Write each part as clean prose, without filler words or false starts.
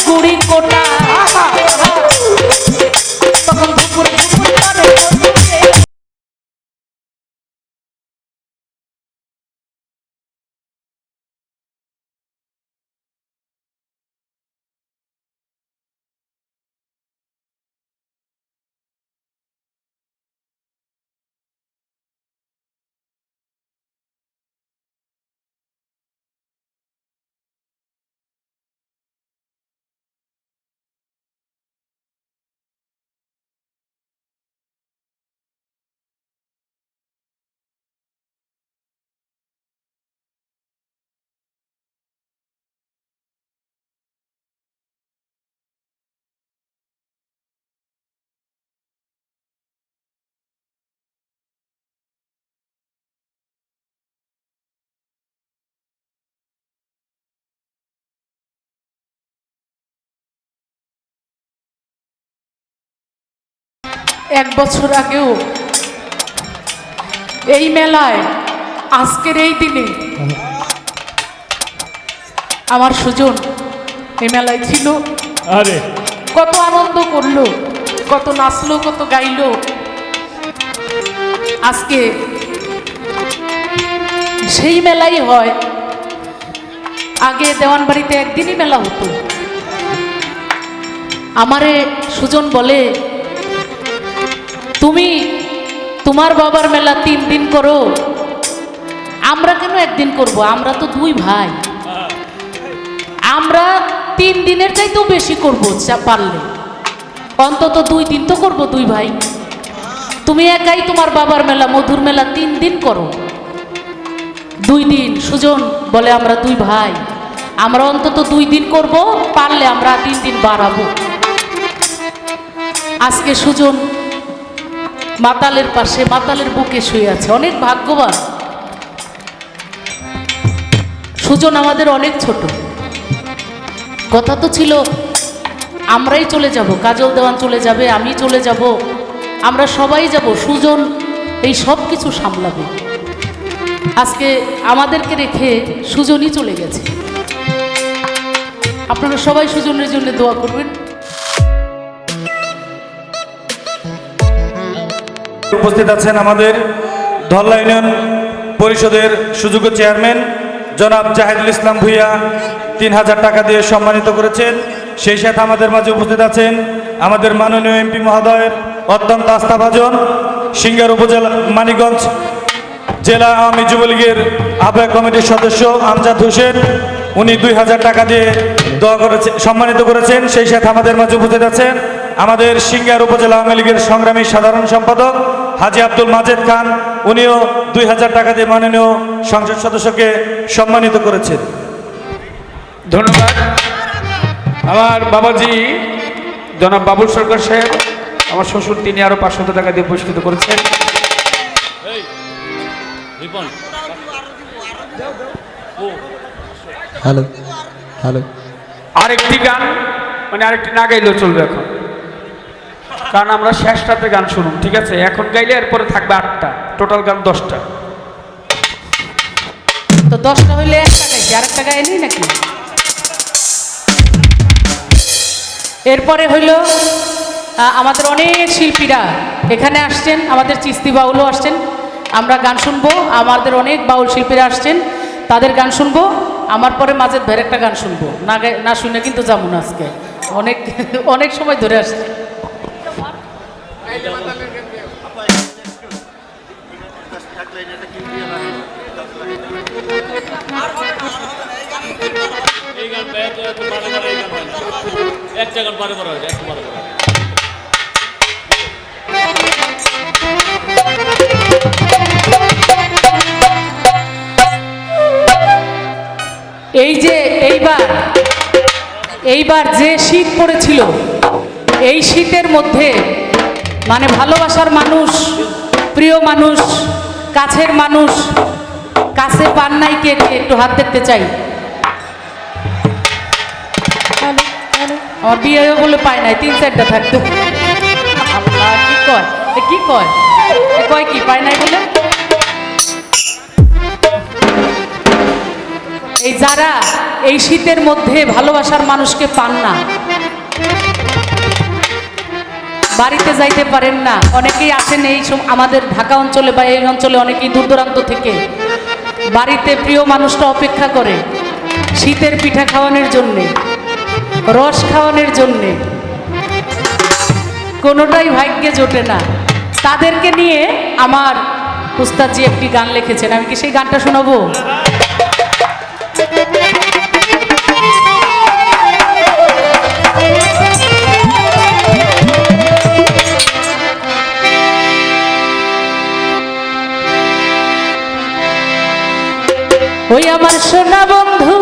গুড়ি কোটা তখন দুপুর দুপুর করে এক বছর আগেও এই মেলায় আজকের এই দিনে আমার সুজন এই মেলায় ছিল। আরে কত আনন্দ করলো, কত নাচলো, কত গাইলো। আজকে সেই মেলাই হয়। আগে দেওয়ানবাড়িতে একদিনই মেলা হতো। আমারে সুজন বলে, তুমি তোমার বাবার মেলা 3 দিন করো, আমরা কেন একদিন করব? আমরা তো 2 ভাই, আমরা 3 দিনের চাইতেও বেশি করব পারলে, অন্তত 2 দিন তো করব 2 ভাই। তুমি একাই তোমার বাবার মেলা মধুর মেলা 3 দিন করো। 2 দিন সুজন বলে আমরা 2 ভাই, আমরা অন্তত 2 দিন করব, পারলে আমরা 3 দিন বাড়াবো। আজকে সুজন মাতালের পাশে মাতালের বুকে শুয়ে আছে, অনেক ভাগ্যবান। সুজন আমাদের অনেক ছোট। কথা তো ছিল আমরাই চলে যাব, কাজল দেওয়ান চলে যাবে, আমি চলে যাব, আমরা সবাই যাব, সুজন এই সব কিছু সামলাবে। আজকে আমাদেরকে রেখে সুজনই চলে গেছে। আপনারা সবাই সুজনের জন্য দোয়া করবেন। উপস্থিত আছেন আমাদের ধল্লা ইউনিয়ন পরিষদের সুযোগ্য চেয়ারম্যান জনাব জাহিদুল ইসলাম ভূঁইয়া 3000 টাকা দিয়ে সম্মানিত করেছেন। সেই সাথে আমাদের মাঝে উপস্থিত আছেন আমাদের মাননীয় এমপি মহোদয়ের অত্যন্ত আস্থাভাজন সিঙ্গার উপজেলা মানিকগঞ্জ জেলা আওয়ামী যুবলীগের আহ্বায়ক কমিটির সদস্য আমজাদ হোসেন, উনি 2000 টাকা দিয়ে দোয়া করেছেন, সম্মানিত করেছেন। সেই সাথে আমাদের মাঝে উপস্থিত আছেন আমাদের সিঙ্গার উপজেলা আওয়ামী লীগের সংগ্রামী সাধারণ সম্পাদক হাজি আব্দুল মাজেদ খান, উনিও 2000 টাকা দিয়ে মাননীয় সংসদ সদস্যকে সম্মানিত করেছেন। ধন্যবাদ। আমার বাবাজি জনাব বাবুল সরকার সাহেব, আমার শ্বশুর, তিনি আরো 500 টাকা দিয়ে পুরস্কৃত করেছেন। হ্যালো হ্যালো, আরেকটি গান মানে আরেকটি না গাইলেও চলবে এখন, কারণ আমরা শেষ রাতে গান শুনুন, ঠিক আছে? এখন গাইলে এরপরে থাকবে 8টা, টোটাল গান 10টা। তো 10টা হইলে 1টা গাইছি, আরেকটা গাইনি নাকি? এরপরে হইল আমাদের অনেক শিল্পীরা এখানে আসছেন, আমাদের চিস্তি বাউলও আসছেন, আমরা গান শুনবো। আমাদের অনেক বাউল শিল্পীরা আসছেন, তাদের গান শুনবো। আমার পরে মাজেদ ভাইয়ের একটা গান শুনবো, না শুনে কিন্তু যাবো না আজকে, অনেক অনেক সময় ধরে আসছে। এই যে এইবার যে শীত পড়েছিল, এই শীতের মধ্যে মানে ভালোবাসার মানুষ, প্রিয় মানুষ, কাছের মানুষ কাছে পান নাই কে? একটু হাত দেখতে চাই। আমার বিয়ে বলে পায় নাই, 3-4টা থাকতো। কি কয় কি কয় কয় কি পায় নাই বলে? এই যারা এই শীতের মধ্যে ভালোবাসার মানুষকে পান না, বাড়িতে যাইতে পারেন না, অনেকেই আসেন এই আমাদের ঢাকা অঞ্চলে বা এই অঞ্চলে অনেকেই দূর দূরান্ত থেকে বাড়িতে প্রিয় মানুষটা অপেক্ষা করে শীতের পিঠা খাওয়ানোর জন্যে, রস খাওয়ানোর জন্যে, কোনোটাই ভাগ্যে জোটে না। তাদেরকে নিয়ে আমার উস্তাদজি একটি গান লিখেছেন, আমি কি সেই গানটা শোনাবো? ওই আমার সোনা বন্ধু,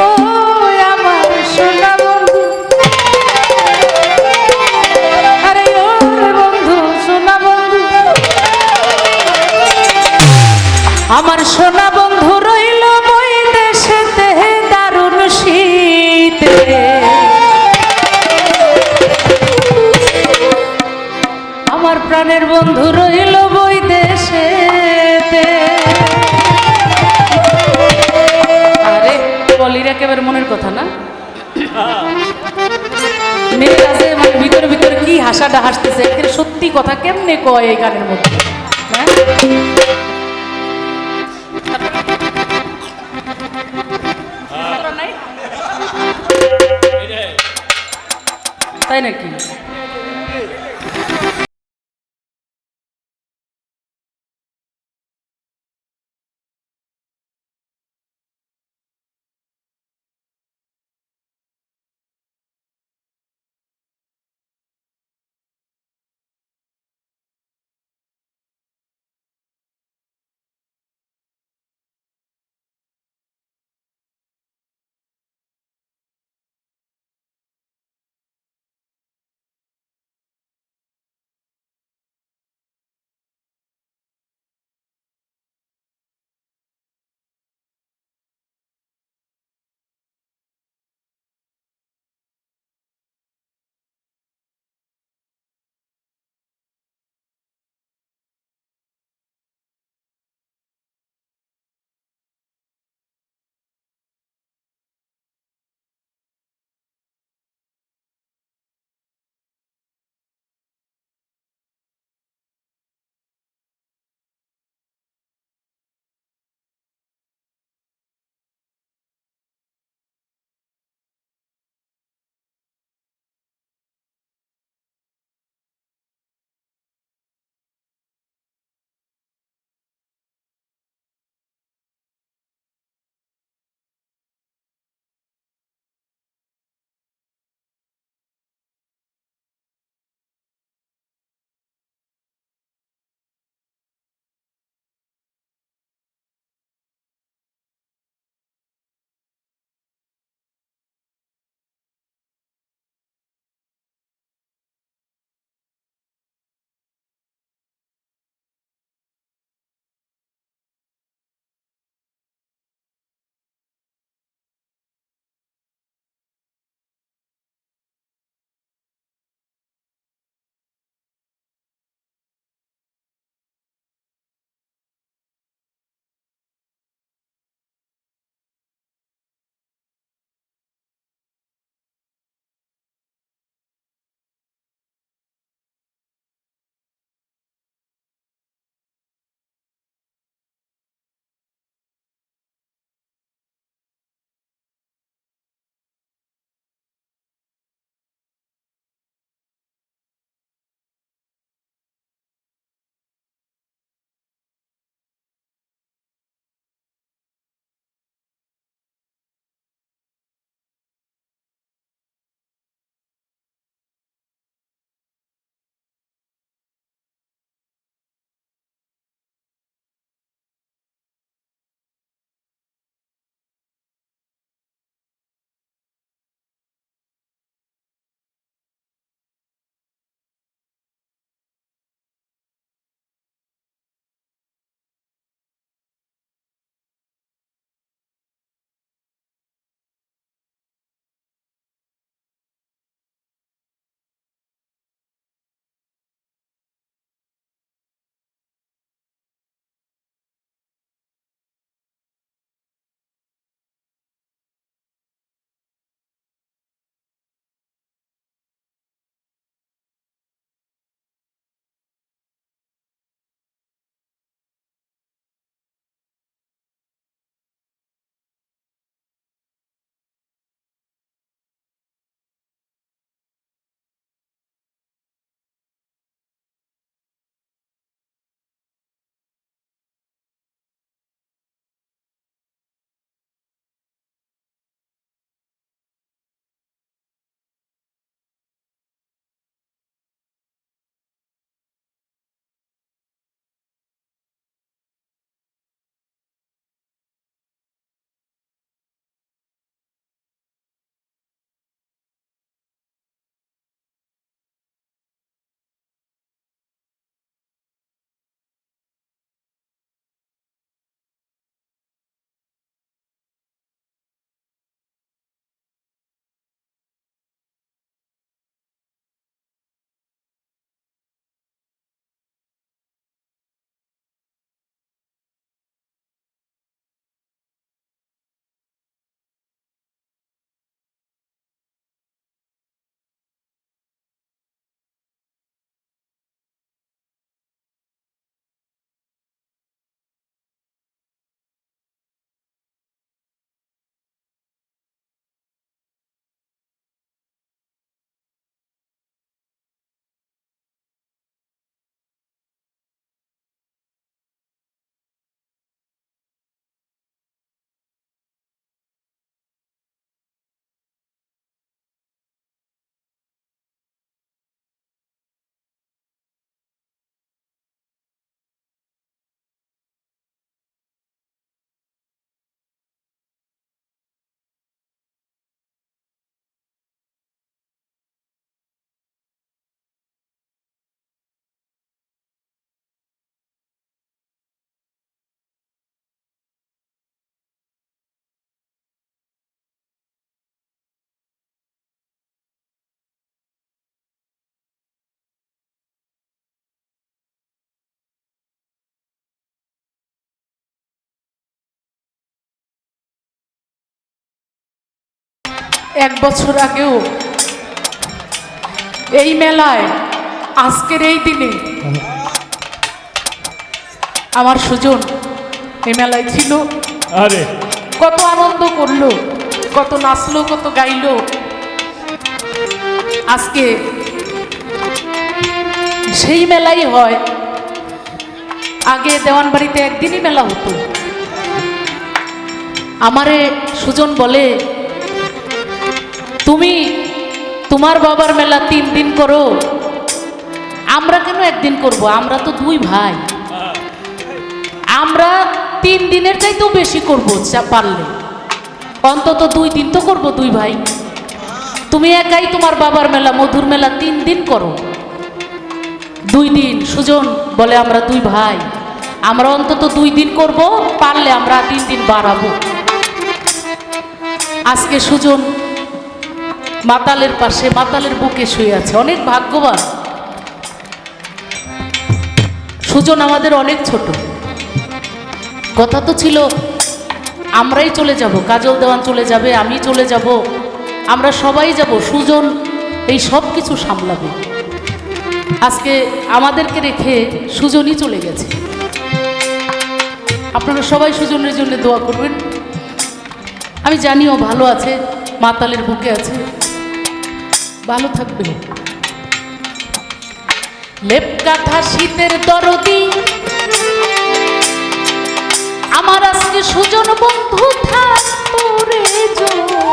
ও আমার সোনা বন্ধু, আরে ও বন্ধু, সোনা বন্ধু, আমার সোনা বন্ধু রইল বই দেশেতে দারুণ শীতে, আমার প্রাণের বন্ধু রইল বই দেশেতে। আরে বলির একেবারে মনের কথা না, মেয়ের কাছে মানে ভিতরে ভিতরে কি হাসাটা হাসতেছে, একেবারে সত্যি কথা কেমনে কয় এই গানের মধ্যে, হ্যাঁ? তাই নাকি? এক বছর আগেও এই মেলায় আজকের এই দিনে আমার সুজন এই মেলায় ছিল। আরে কত আনন্দ করলো, কত নাচলো, কত গাইলো। আজকে সেই মেলাই হয়। আগে দেওয়ানবাড়িতে একদিনই মেলা হতো। আমারে সুজন বলে, তুমি তোমার বাবার মেলা 3 দিন করো, আমরা কেন একদিন করব? আমরা তো 2 ভাই, আমরা 3 দিনের চাইতেও বেশি করবো পারলে, অন্তত 2 দিন তো করবো 2 ভাই। তুমি একাই তোমার বাবার মেলা মধুর মেলা 3 দিন করো। 2 দিন সুজন বলে আমরা 2 ভাই, আমরা অন্তত 2 দিন করব, পারলে আমরা 3 দিন বাড়াবো। আজকে সুজন মাতালের পাশে, মাতালের বুকে শুয়ে আছে। অনেক ভাগ্যবান। সুজন আমাদের অনেক ছোট। কথা তো ছিল আমরাই চলে যাব, কাজল দেওয়ান চলে যাবে, আমি চলে যাব, আমরা সবাই যাব, সুজন এই সব কিছু সামলাবে। আজকে আমাদেরকে রেখে সুজনই চলে গেছে। আপনারা সবাই সুজনের জন্য দোয়া করবেন। আমি জানিও ভালো আছে, মাতালের বুকে আছে, ভালো থাকবে। লেপ কাঁথা শীতের দরদি আমার আজকে সুজন বন্ধু থাকতো রে জোড়া।